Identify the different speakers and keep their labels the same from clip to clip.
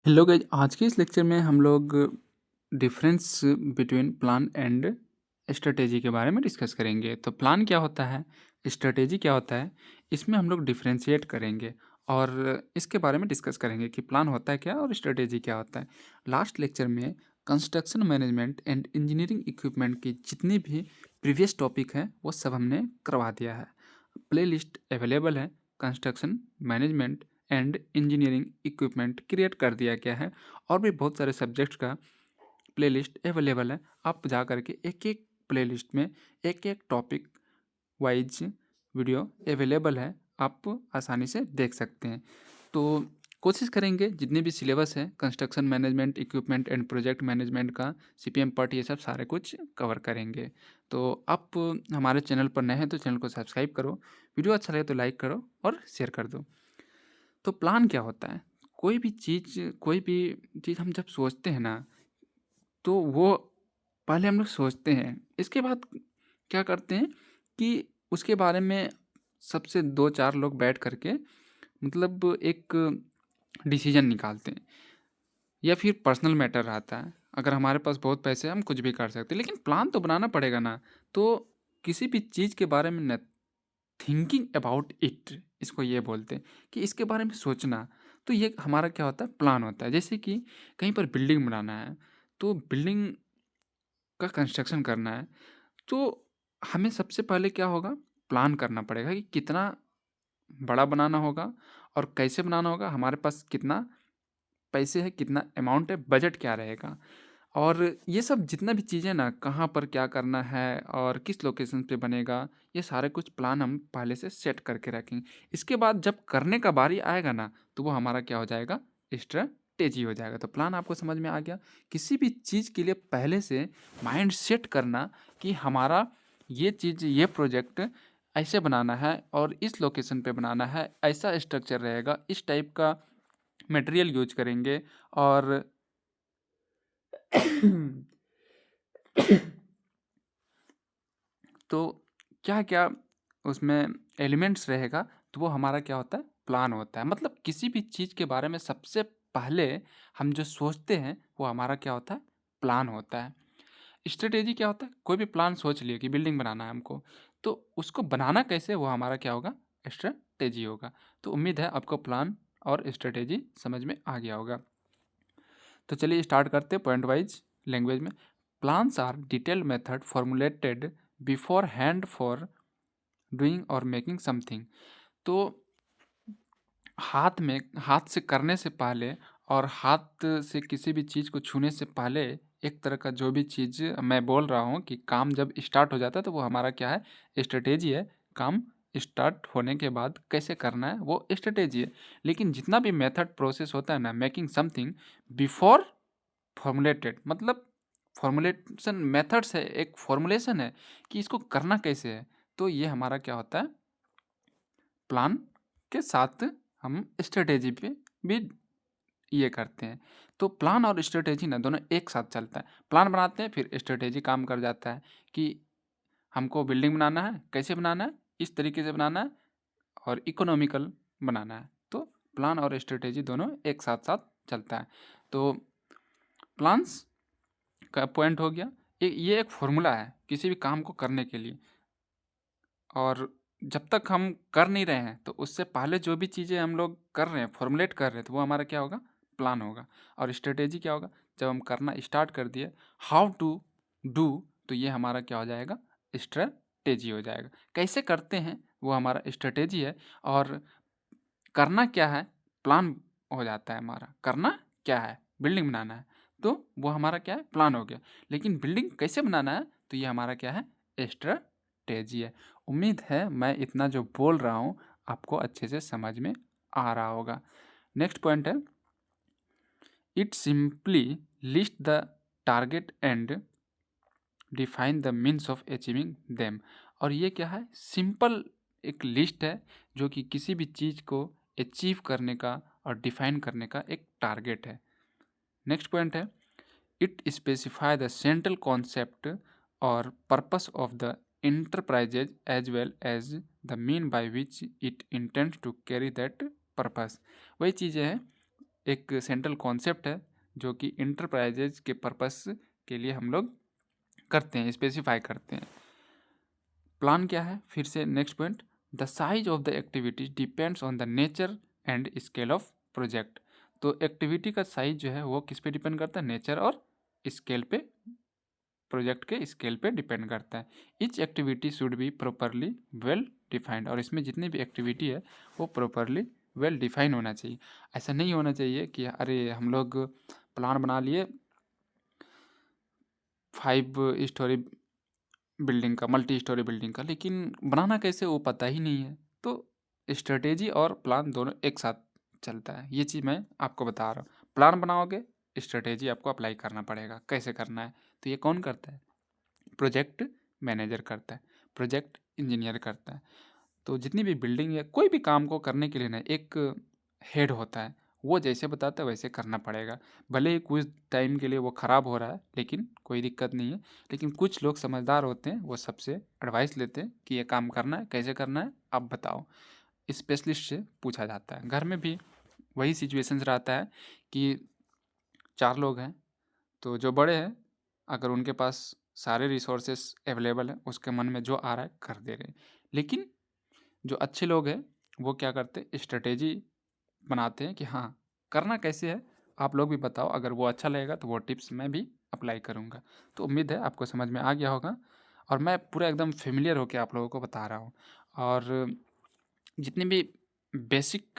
Speaker 1: Hello guys, आज के इस लेक्चर में हम लोग difference between plan and strategy के बारे में डिस्कस करेंगे। तो प्लान क्या होता है, स्ट्रेटेजी क्या होता है, इसमें हम लोग डिफरेंशिएट करेंगे और इसके बारे में डिस्कस करेंगे कि प्लान होता है क्या और स्ट्रेटेजी क्या होता है। लास्ट लेक्चर में construction management and engineering equipment की जितनी भी प्रीवियस टॉपिक हैं वो सब हमने करवा दिया है। प्लेलिस्ट अवेलेबल है, construction management and engineering equipment create कर दिया गया है और भी बहुत सारे सब्जेक्ट्स का प्लेलिस्ट अवेलेबल है। आप जा करके एक एक प्लेलिस्ट में एक एक टॉपिक वाइज वीडियो अवेलेबल है, आप आसानी से देख सकते हैं। तो कोशिश करेंगे जितने भी सिलेबस है construction management equipment and project management का, सीपीएम पार्ट, ये सब सारे कुछ कवर करेंगे। तो आप हमारे चैनल पर नए हैं तो चैनल को सब्सक्राइब करो, वीडियो अच्छा लगे तो लाइक करो और शेयर कर दो। तो प्लान क्या होता है? कोई भी चीज़ हम जब सोचते हैं ना, तो वो पहले हम लोग सोचते हैं, इसके बाद क्या करते हैं कि उसके बारे में सबसे 2-4 लोग बैठ करके मतलब एक डिसीजन निकालते हैं, या फिर पर्सनल मैटर रहता है। अगर हमारे पास बहुत पैसे हैं हम कुछ भी कर सकते हैं, लेकिन प्लान तो बनाना पड़ेगा ना। तो किसी भी चीज़ के बारे में न थिंकिंग अबाउट इट, इसको ये बोलते हैं कि इसके बारे में सोचना। तो ये हमारा क्या होता है, प्लान होता है। जैसे कि कहीं पर बिल्डिंग बनाना है, तो बिल्डिंग का कंस्ट्रक्शन करना है, तो हमें सबसे पहले क्या होगा, प्लान करना पड़ेगा कि कितना बड़ा बनाना होगा और कैसे बनाना होगा, हमारे पास कितना पैसे है, कितना अमाउंट है, बजट क्या रहेगा, और ये सब जितना भी चीज़ें ना, कहाँ पर क्या करना है और किस लोकेशन पे बनेगा, ये सारे कुछ प्लान हम पहले से सेट करके रखेंगे। इसके बाद जब करने का बारी आएगा ना, तो वो हमारा क्या हो जाएगा, स्ट्रेटेजी हो जाएगा। तो प्लान आपको समझ में आ गया। किसी भी चीज़ के लिए पहले से माइंड सेट करना कि हमारा ये चीज़, ये प्रोजेक्ट ऐसे बनाना है और इस लोकेशन पे बनाना है, ऐसा स्ट्रक्चर रहेगा, इस टाइप का मटेरियल यूज करेंगे, और तो क्या क्या उसमें एलिमेंट्स रहेगा, तो वो हमारा क्या होता है, प्लान होता है। मतलब किसी भी चीज़ के बारे में सबसे पहले हम जो सोचते हैं वो हमारा क्या होता है, प्लान होता है। स्ट्रेटेजी क्या होता है, कोई भी प्लान सोच लिए कि बिल्डिंग बनाना है हमको, तो उसको बनाना कैसे, वो हमारा क्या होगा, स्ट्रेटेजी होगा। तो उम्मीद है आपको प्लान और स्ट्रेटेजी समझ में आ गया होगा। तो चलिए स्टार्ट करते हैं पॉइंट वाइज लैंग्वेज में। Plans are detailed method formulated beforehand for doing और मेकिंग समथिंग। तो हाथ से करने से पहले और हाथ से किसी भी चीज़ को छूने से पहले, एक तरह का जो भी चीज़ मैं बोल रहा हूँ कि काम जब स्टार्ट हो जाता है तो वो हमारा क्या है, स्ट्रेटेजी है। काम स्टार्ट होने के बाद कैसे करना है वो स्ट्रेटेजी है। लेकिन जितना भी मेथड प्रोसेस होता है ना, मेकिंग समथिंग बिफोर फॉर्मुलेटेड, मतलब फॉर्मुलेशन मेथड्स है, एक फॉर्मुलेशन है कि इसको करना कैसे है। तो ये हमारा क्या होता है, प्लान के साथ हम स्ट्रेटेजी पे भी ये करते हैं। तो प्लान और स्ट्रेटेजी ना दोनों एक साथ चलता है। प्लान बनाते हैं फिर स्ट्रेटेजी काम कर जाता है कि हमको बिल्डिंग बनाना है, कैसे बनाना है, इस तरीके से बनाना है और इकोनॉमिकल बनाना है। तो प्लान और स्ट्रेटेजी दोनों एक साथ साथ चलता है। तो प्लान्स का पॉइंट हो गया, ये एक फॉर्मूला है किसी भी काम को करने के लिए, और जब तक हम कर नहीं रहे हैं तो उससे पहले जो भी चीज़ें हम लोग कर रहे हैं, फॉर्मुलेट कर रहे हैं, तो वो हमारा क्या होगा, प्लान होगा। और स्ट्रेटेजी क्या होगा, जब हम करना स्टार्ट कर दिए, हाउ टू डू, तो ये हमारा क्या हो जाएगा, स्ट्रेटेजी हो जाएगा। कैसे करते हैं वो हमारा स्ट्रेटेजी है, और करना क्या है, प्लान हो जाता है। हमारा करना क्या है, बिल्डिंग बनाना है, तो वो हमारा क्या है, प्लान हो गया। लेकिन बिल्डिंग कैसे बनाना है, तो ये हमारा क्या है, स्ट्रेटेजी है। उम्मीद है मैं इतना जो बोल रहा हूँ आपको अच्छे से समझ में आ रहा होगा। नेक्स्ट पॉइंट है, it simply list the target and define the means of achieving them. और ये क्या है, सिंपल एक लिस्ट है जो कि किसी भी चीज़ को अचीव करने का और डिफाइन करने का एक टारगेट है। नेक्स्ट पॉइंट है, it specify the central concept और purpose of the enterprises as well as the mean by which it intends to carry that purpose. वही चीज़ें हैं, एक सेंट्रल कॉन्सेप्ट है जो कि इंटरप्राइजेज के पर्पस के लिए हम लोग करते हैं, स्पेसिफाई करते हैं। प्लान क्या है? फिर से next point, the size of the activities depends on the nature and scale of project. तो एक्टिविटी का साइज जो है वो किस पे डिपेंड करता है? नेचर और स्केल पे, प्रोजेक्ट के स्केल पे डिपेंड करता है। Each activity should be properly well defined, और इसमें जितनी भी एक्टिविटी है वो प्रॉपरली वेल डिफाइन होना चाहिए। ऐसा नहीं होना चाहिए कि अरे हम लोग प्लान बना लिए 5 स्टोरी बिल्डिंग का, मल्टी स्टोरी बिल्डिंग का, लेकिन बनाना कैसे वो पता ही नहीं है। तो स्ट्रेटेजी और प्लान दोनों एक साथ चलता है, ये चीज़ मैं आपको बता रहा हूँ। प्लान बनाओगे, स्ट्रेटेजी आपको अप्लाई करना पड़ेगा कैसे करना है। तो ये कौन करता है? प्रोजेक्ट मैनेजर करता है, प्रोजेक्ट इंजीनियर करता है। तो जितनी भी बिल्डिंग या कोई भी काम को करने के लिए ना एक हेड होता है, वो जैसे बताता है वैसे करना पड़ेगा। भले ही कुछ टाइम के लिए वो ख़राब हो रहा है लेकिन कोई दिक्कत नहीं है। लेकिन कुछ लोग समझदार होते हैं, वो सबसे एडवाइस लेते हैं कि ये काम करना है, कैसे करना है आप बताओ। स्पेशलिस्ट से पूछा जाता है। घर में भी वही सिचुएशंस रहता है कि 4 लोग हैं, तो जो बड़े हैं अगर उनके पास सारे रिसोर्सेस अवेलेबल हैं, उसके मन में जो आ रहा है कर दे रहे हैं। लेकिन जो अच्छे लोग हैं वो क्या करते हैं? स्ट्रेटेजी बनाते हैं कि हाँ करना कैसे है, आप लोग भी बताओ। अगर वो अच्छा लगेगा तो वो टिप्स मैं भी अप्लाई करूँगा। तो उम्मीद है आपको समझ में आ गया होगा, और मैं पूरा एकदम फेमिलियर होकर आप लोगों को बता रहा हूँ। और जितनी भी बेसिक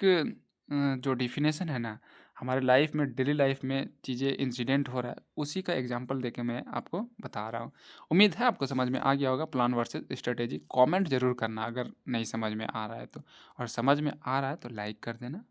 Speaker 1: जो डिफिनेशन है ना, हमारे लाइफ में, डेली लाइफ में चीज़ें इंसिडेंट हो रहा है, उसी का एग्जांपल देके मैं आपको बता रहा हूँ। उम्मीद है आपको समझ में आ गया होगा प्लान वर्सेस स्ट्रेटेजी। कमेंट ज़रूर करना अगर नहीं समझ में आ रहा है तो, और समझ में आ रहा है तो लाइक कर देना।